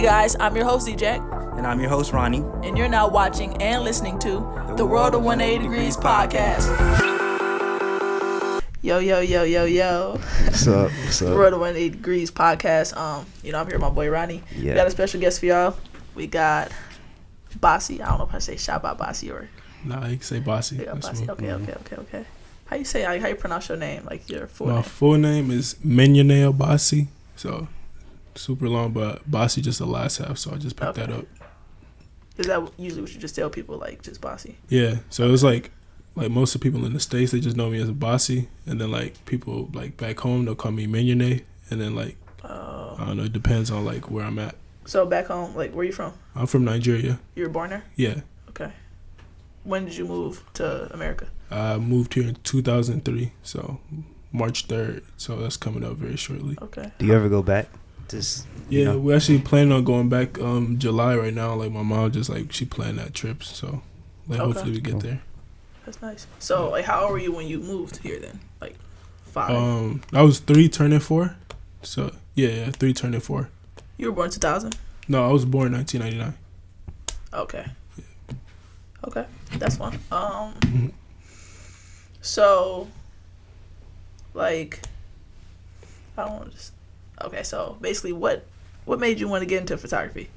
guys, I'm your host ZJack. And I'm your host Ronnie. And you're now watching and listening to the World of 180 Degrees podcast. Yo. What's up? World of 180 Degrees podcast. I'm here with my boy Ronnie. Yeah. We got a special guest for y'all. We got Basi. I don't know if I say ShotByBasi or... Nah, you can say Basi. Yeah, Basi. Okay. How you pronounce your name? Like your full name? My full name is Basi. So super long, but Basi just the last half, so I just picked that up. Is that usually what you just tell people, like just Basi? Yeah. So it was like most of the people in the States, they just know me as a Basi, and then like people like back home, they'll call me Mignone, and then like I don't know, it depends on like where I'm at. So back home, like where you from? I'm from Nigeria. You were born there? Yeah. Okay. When did you move to America? I moved here in 2003, so March 3rd. So that's coming up very shortly. Okay. Do you ever go back? Yeah, we're actually planning on going back July right now. Like my mom just like she planned that trip, so hopefully we get there. That's nice. So like how old were you when you moved here then? Like 5? I was 3 turning 4. So yeah, 3 turning 4. You were born 2000? No, I was born 1999. Okay. Yeah. Okay, that's fun. So like I don't want to just... Okay, so basically, what made you want to get into photography?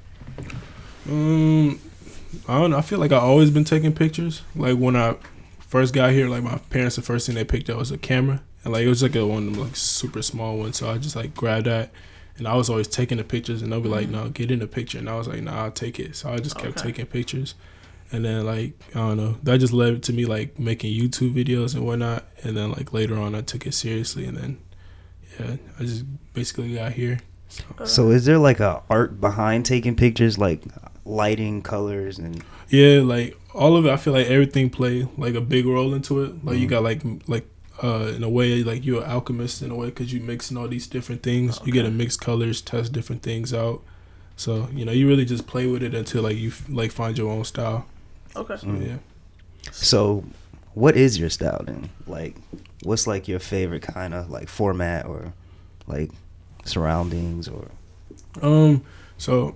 I don't know. I feel like I've always been taking pictures. Like when I first got here, like my parents, the first thing they picked up was a camera, and like it was like one of them like super small ones. So I just like grabbed that, and I was always taking the pictures, and they'll be like, "No, get in the picture," and I was like, "Nah, I'll take it." So I just kept taking pictures, and then like I don't know, that just led to me like making YouTube videos and whatnot, and then like later on I took it seriously, and then. Yeah, I just basically got here. So is there like a art behind taking pictures, like lighting, colors, and... Yeah, like all of it, I feel like everything play like a big role into it. Like you got like in a way, like you're an alchemist in a way because you mixing all these different things. You get to mix colors, test different things out. So, you really just play with it until like you like find your own style. Okay. So, yeah. So what is your style then? Like, what's like your favorite kind of like format or like surroundings or? So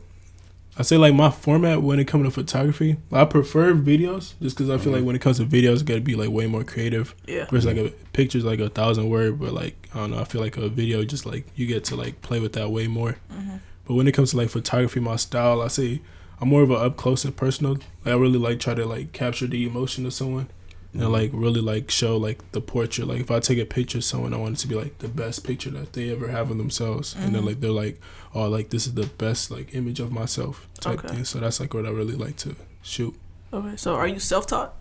I say like my format when it comes to photography, I prefer videos just because I feel like when it comes to videos, it got to be like way more creative. Yeah. Whereas like a picture's like 1,000 words, but like I don't know, I feel like a video just like you get to like play with that way more. Mm-hmm. But when it comes to like photography, my style, I say I'm more of a up close and personal. Like, I really like try to like capture the emotion of someone. And like really like show like the portrait. Like if I take a picture of someone, I want it to be like the best picture that they ever have of themselves. And then like they're like, oh, like this is the best like image of myself type thing. So that's like what I really like to shoot. Okay, so are you self-taught?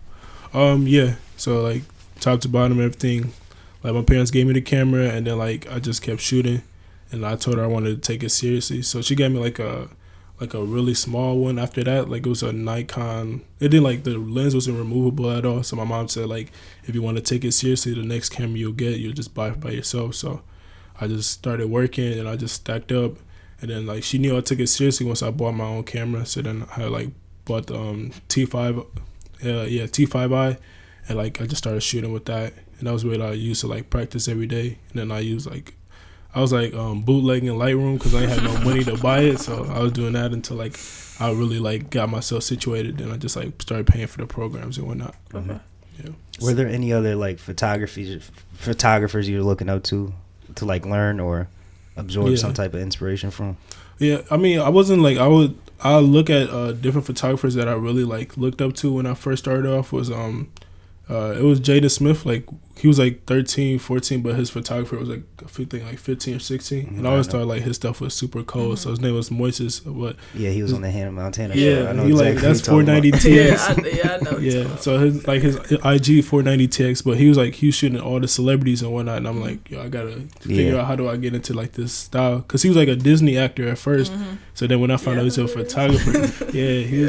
Yeah. So like top to bottom everything. Like my parents gave me the camera, and then like I just kept shooting, and I told her I wanted to take it seriously. So she gave me like a really small one after that. Like it was a Nikon. It didn't like the lens wasn't removable at all. So my mom said like if you want to take it seriously, the next camera you'll just buy it by yourself. So I just started working and I just stacked up, and then like she knew I took it seriously once I bought my own camera. So then I like bought the T5 T5i, and like I just started shooting with that, and that was what I used to like practice every day. And then I was bootlegging Lightroom because I had no money to buy it, so I was doing that until like I really like got myself situated. Then I just like started paying for the programs and whatnot. Okay. Yeah. Were there any other like photographers you're looking up to like learn or absorb some type of inspiration from? Yeah, I mean, I wasn't like I look at different photographers that I really like looked up to when I first started off was it was Jaden Smith. Like he was like 13, 14, but his photographer was like I think like 15 or 16. And I always thought like his stuff was super cold. So his name was Moises. But yeah, he was on the Hannah Montana show. I know he exactly like that's 490 TX. I know. Yeah, so his like his IG 490 TX, but he was shooting all the celebrities and whatnot. And I'm like, yo, I gotta figure out how do I get into like this style, because he was like a Disney actor at first. So then when I found out he was a photographer, he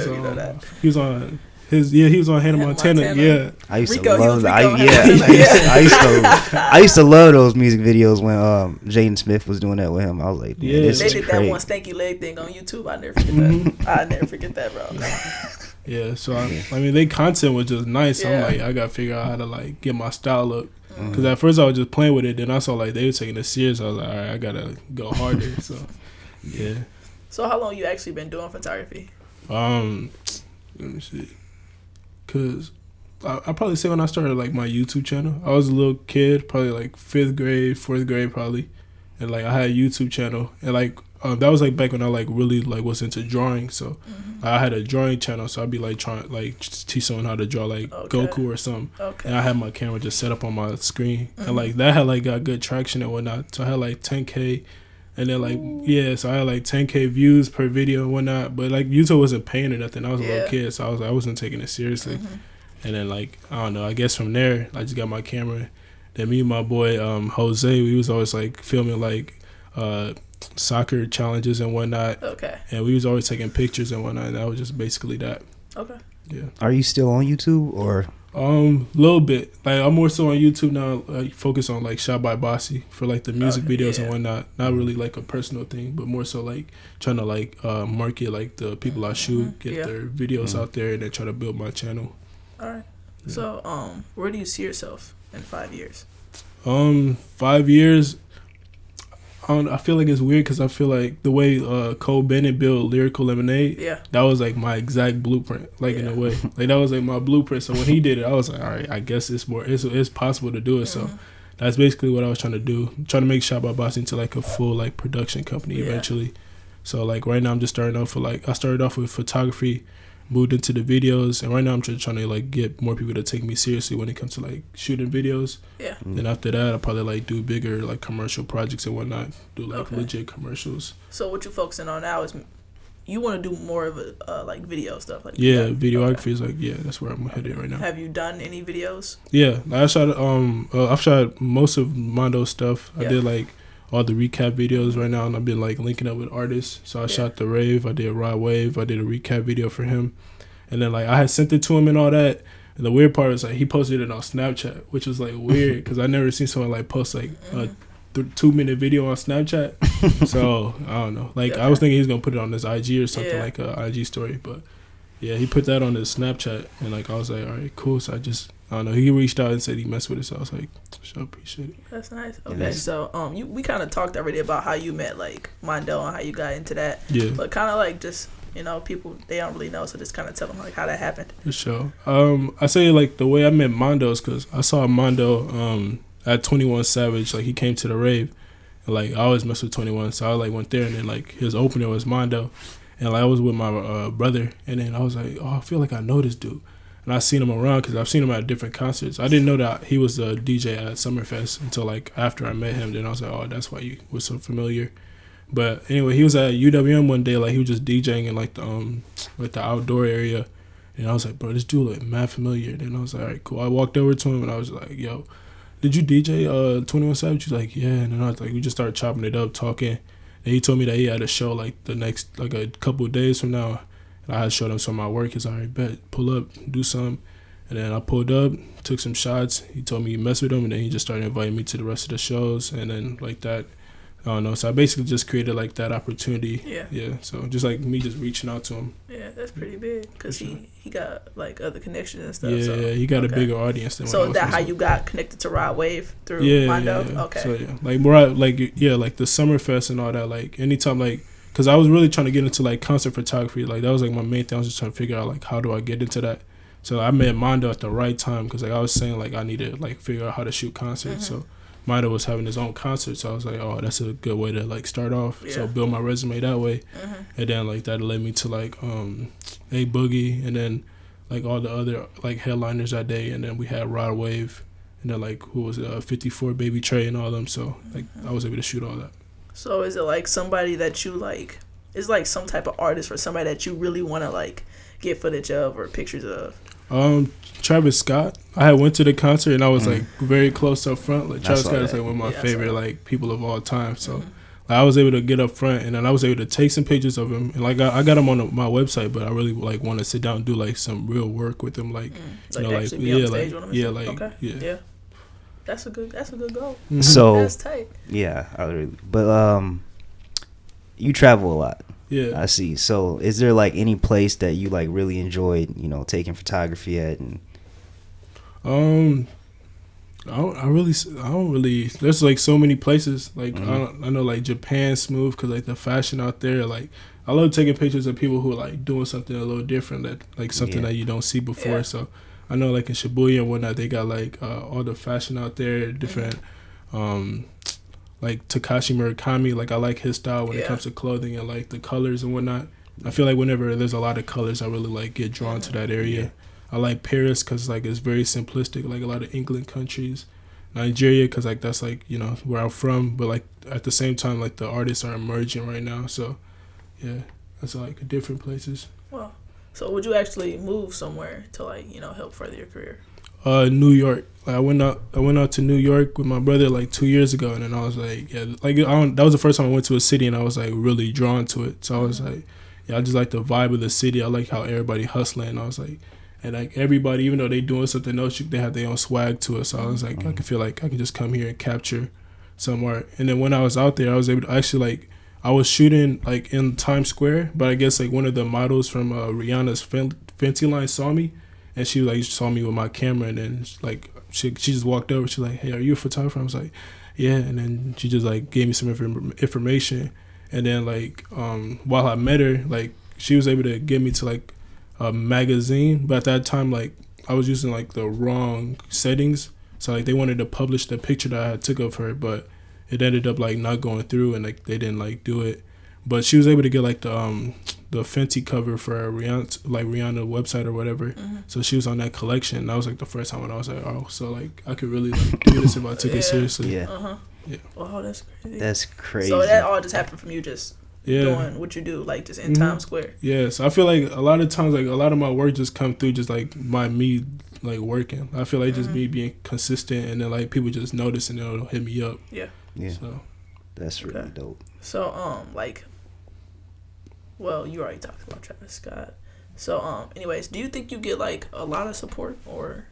was on. He was on Hannah Montana. Yeah, I used to love that. I used to love those music videos when Jaden Smith was doing that with him. I was like, they did that one stanky leg thing on YouTube. I never forget that. I never forget that, bro. Yeah, so I mean, their content was just nice. I'm like, I gotta figure out how to like get my style up. Because at first I was just playing with it, then I saw like they were taking it serious. I was like, all right, I gotta go harder. So yeah. So how long you actually been doing photography? Let me see. Cause I probably say when I started like my YouTube channel, I was a little kid, probably like 5th grade, 4th grade probably, and like I had a YouTube channel, and like that was like back when I like really like was into drawing. So I had a drawing channel, so I'd be like trying like teach someone how to draw like Goku or something. Okay. And I had my camera just set up on my screen, and like that had like got good traction and whatnot. So I had like 10K. And then like so I had like 10K views per video and whatnot, but like YouTube wasn't paying or nothing. I was a little kid, so I wasn't taking it seriously. And then like I don't know, I guess from there I just got my camera. Then me and my boy Jose, we was always like filming like soccer challenges and whatnot. Okay. And we was always taking pictures and whatnot. And that was just basically that. Okay. Yeah. Are you still on YouTube or? Little bit. Like I'm more so on YouTube now. I focus on like ShotByBasi for like the music videos and whatnot. Not really like a personal thing, but more so like trying to like market like the people I shoot, get their videos out there, and then try to build my channel. All right. Yeah. So where do you see yourself in 5 years? 5 years. I feel like it's weird because I feel like the way Cole Bennett built Lyrical Lemonade, that was like my exact blueprint, like in a way. Like that was like my blueprint. So when he did it, I was like, all right, I guess it's possible to do it. So that's basically what I was trying to do. Trying to make ShotByBasi into like a full like production company eventually. So like right now I'm just starting off I started off with photography, moved into the videos, and right now I'm just trying to like get more people to take me seriously when it comes to like shooting videos. Yeah. Then after that, I'll probably like do bigger like commercial projects and whatnot. Do like legit commercials. So what you're focusing on now is you want to do more of a like video stuff, like videography is like that's where I'm headed right now. Have you done any videos? Yeah, I shot I've shot most of Mondo stuff. I did like all the recap videos right now, and I've been like linking up with artists. So I shot the rave, I did Rod Wave, I did a recap video for him, and then like I had sent it to him and all that. And the weird part is like he posted it on Snapchat, which was like weird because I never seen someone like post like a 2-minute video on Snapchat. So I don't know. Like I was thinking he was gonna put it on his IG or something like a IG story, but yeah, he put that on his Snapchat, and like I was like, all right, cool. So I don't know. He reached out and said he messed with it, so I was like, sure, appreciate it. That's nice. Okay, so we kind of talked already about how you met like Mondo and how you got into that. Yeah. But kind of like just people they don't really know, so just kind of tell them like how that happened. For sure. I say like the way I met Mondo is because I saw Mondo at 21 Savage. Like he came to the rave, and like I always mess with 21, so I like went there, and then like his opener was Mondo, and like I was with my brother, and then I was like, oh, I feel like I know this dude. And I seen him around because I've seen him at different concerts. I didn't know that he was a DJ at Summerfest until like after I met him. Then I was like, oh, that's why you were so familiar. But anyway, he was at UWM one day. Like he was just DJing in like the outdoor area, and I was like, bro, this dude look mad familiar. Then I was like, all right, cool. I walked over to him and I was like, yo, did you DJ 21 Savage? He's like, yeah. And then I was like, we just started chopping it up, talking. And he told me that he had a show like the next like a couple of days from now. And I had showed him some of my work. He's like, all right, bet, pull up, do some. And then I pulled up, took some shots. He told me he messed with him, and then he just started inviting me to the rest of the shows. And then like that, I don't know. So I basically just created like that opportunity. Yeah. Yeah. So just like me just reaching out to him. Yeah, that's pretty big because he got like other connections and stuff. Yeah, so. He got a bigger audience than. So is that how you got connected to Rod Wave through Mondo? Yeah. Okay. So yeah, like more like like the Summerfest and all that. Like anytime like. Because I was really trying to get into, like, concert photography. Like, that was, like, my main thing. I was just trying to figure out, like, how do I get into that? So I met Mondo at the right time because, like, I was saying, like, I need to, like, figure out how to shoot concerts. So Mondo was having his own concert. So I was like, oh, that's a good way to, like, start off. Yeah. So build my resume that way. And then, like, that led me to, like, A Boogie and then, like, all the other, like, headliners that day. And then we had Rod Wave and then, like, who was it? 54 Baby Trey and all them. So, like, I was able to shoot all that. So is it like somebody that you like is like some type of artist or somebody that you really want to like get footage of or pictures of? Travis Scott. I had went to the concert and I was like very close up front. Like Travis Scott is like one of my favorite like people of all time. So like, I was able to get up front and then I was able to take some pictures of him. And like I got him on my website, but I really like want to sit down and do like some real work with him. Like you know, like yeah. That's a good goal. So that's tight. Yeah, but you travel a lot. Yeah, I see. So is there like any place that you like really enjoyed, taking photography at? And I don't really. There's like so many places. Like Mm-hmm. I know like Japan smooth because like the fashion out there. Like I love taking pictures of people who are like doing something a little different, that like something Yeah. that you don't see before. Yeah. So I know like in Shibuya and whatnot, they got like all the fashion out there, different. Like Takashi Murakami, like I like his style when it Yeah. comes to clothing and like the colors and whatnot. I feel like whenever there's a lot of colors, I really like get drawn to that area. Yeah. I like Paris because like it's very simplistic, like a lot of England countries. Nigeria because like that's like, you know, where I'm from, but like at the same time like the artists are emerging right now. So yeah, that's like different places. Well, so would you actually move somewhere to like, you know, help further your career? New York. Like I went out to New York with my brother like 2 years ago, and then I was like, yeah, like that was the first time I went to a city, and I was like really drawn to it. So I was like, yeah, I just like the vibe of the city. I like how everybody hustling. I was like, and like everybody, even though they doing something else, they have their own swag to it. So I was like, I can feel like I can just come here and capture some art. And then when I was out there, I was able to actually like, I was shooting like in Times Square, but I guess like one of the models from Rihanna's Fenty line saw me, and she like saw me with my camera, and then like she just walked over. She's like, "Hey, are you a photographer?" I was like, "Yeah," and then she just like gave me some information, and then like while I met her, like she was able to get me to like a magazine, but at that time like I was using like the wrong settings, so like they wanted to publish the picture that I took of her, but it ended up like not going through, and like they didn't like do it. But she was able to get like the Fenty cover for Rihanna website or whatever. So she was on that collection. And that was like the first time when I was like, oh, so like I could really like do this if I took it seriously. Yeah. Yeah. Wow, that's crazy. That's crazy. So that all just happened from you just doing what you do, like just in Times Square. Yeah. So I feel like a lot of times like a lot of my work just come through just like by me like working. I feel like just me being consistent, and then like people just notice and they'll hit me up. Yeah. Yeah. So That's really dope. So like, well, you already talked about Travis Scott. So anyways, do you think you get like a lot of support or?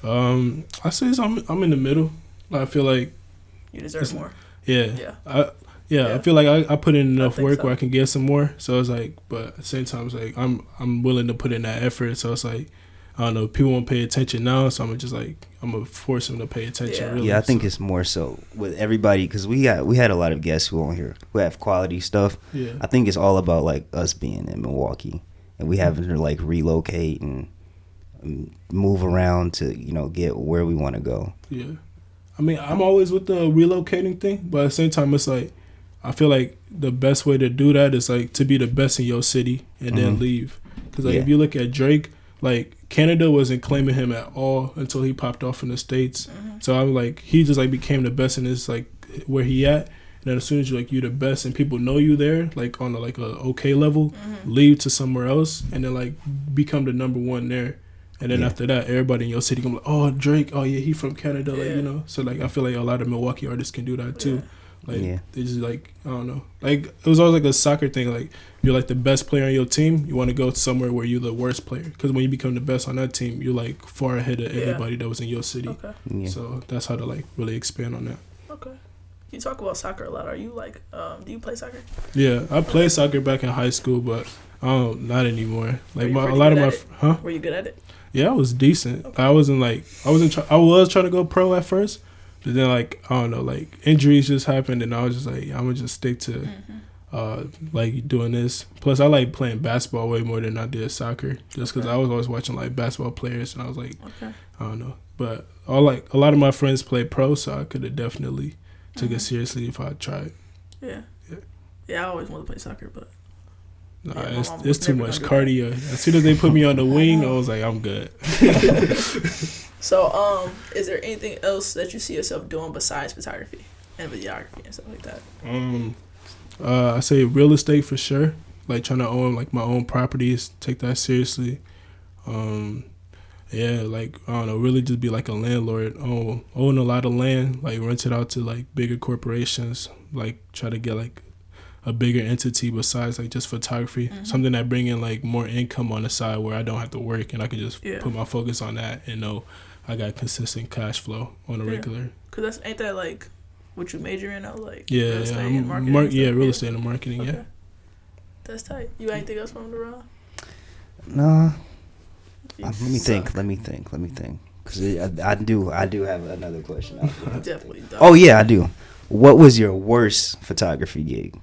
I say I'm in the middle. I feel like You deserve more. Yeah. Yeah. I feel like I put in enough think work so. where I can get some more. So it's like, but at the same time, it's like I'm willing to put in that effort. So it's like, I don't know, people won't pay attention now, so I'm gonna force them to pay attention. Yeah. Really. Yeah, I think it's more so with everybody because we had a lot of guests who on here who have quality stuff. Yeah. I think it's all about like us being in Milwaukee and we having to like relocate and move around to get where we want to go. Yeah. I mean, I'm always with the relocating thing, but at the same time, it's like I feel like the best way to do that is like to be the best in your city and then leave. Because like if you look at Drake, like Canada wasn't claiming him at all until he popped off in the States. So I'm like, he just like became the best in his like where he at. And then as soon as you're the best and people know you there, like on a okay level, leave to somewhere else and then like become the number one there. And then after that, everybody in your city can be like, oh, Drake, oh yeah, he from Canada, like So like I feel like a lot of Milwaukee artists can do that too. Like they just like, I don't know, like it was always like a soccer thing. Like you're like the best player on your team, you want to go somewhere where you're the worst player, because when you become the best on that team, you're like far ahead of everybody that was in your city. Okay. Yeah. So that's how to like really expand on that. Okay. You talk about soccer a lot. Are you like, do you play soccer? Yeah, I played soccer back in high school, but not anymore. Like Were you a lot of pretty my Were you good at it? Yeah, I was decent. Okay. I was trying to go pro at first, but then like I don't know, like injuries just happened, and I was just like, I'm gonna just stick to like doing this. Plus, I like playing basketball way more than I did soccer, just because I was always watching like basketball players, and I was like, I don't know. But a lot of my friends play pro, so I could have definitely took it seriously if I tried. Yeah. I always wanted to play soccer, but. Nah, Yeah, it's too much cardio. As soon as they put me on the wing, I was like, I'm good. So, is there anything else that you see yourself doing besides photography and videography and stuff like that? I say real estate for sure. Like trying to own like my own properties, take that seriously. Yeah, like I don't know, really just be like a landlord. Own a lot of land, like rent it out to like bigger corporations. Like try to get like a bigger entity besides like just photography, something that bring in like more income on the side where I don't have to work and I can just put my focus on that and know I got consistent cash flow on a regular. Cause ain't that like what you major in? Like real estate and marketing. Real estate and marketing. Okay. Yeah, that's tight. You got anything else from the round? Nah. Let me think. Because I do have another question. Definitely don't. Oh yeah, I do. What was your worst photography gig?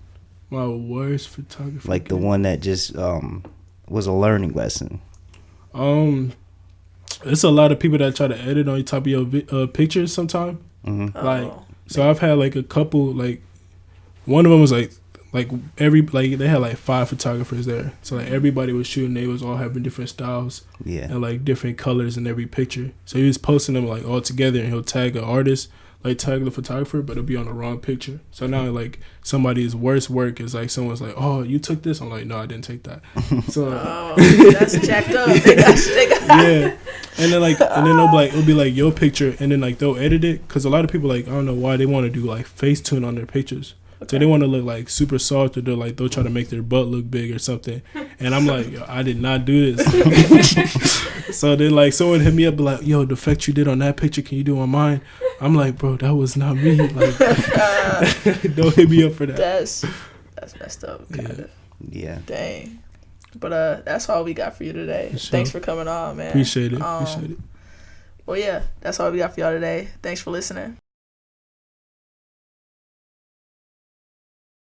My worst photography. Like the one that just was a learning lesson. It's a lot of people that try to edit on top of your pictures sometimes. Mm-hmm. Like, so I've had like a couple. Like, one of them was like they had like 5 photographers there. So like everybody was shooting. They was all having different styles. Yeah. And like different colors in every picture. So he was posting them like all together, and he'll tag an artist, like tag the photographer, but it'll be on the wrong picture. So now like somebody's worst work is like someone's like, oh, you took this? I'm like, no, I didn't take that. So that's jacked up. They got yeah. And then it'll be like your picture, and then like they'll edit it, because a lot of people like, I don't know why they want to do like Facetune on their pictures. Okay. So they want to look like super soft, or they'll try to make their butt look big or something. And I'm like, yo, I did not do this. So then like someone hit me up like, yo, the effect you did on that picture, can you do on mine? I'm like, bro, that was not me. Like, don't hit me up for that. That's messed up. Kinda. Yeah. Dang. But that's all we got for you today. Sure. Thanks for coming on, man. Appreciate it. Well, yeah, that's all we got for y'all today. Thanks for listening.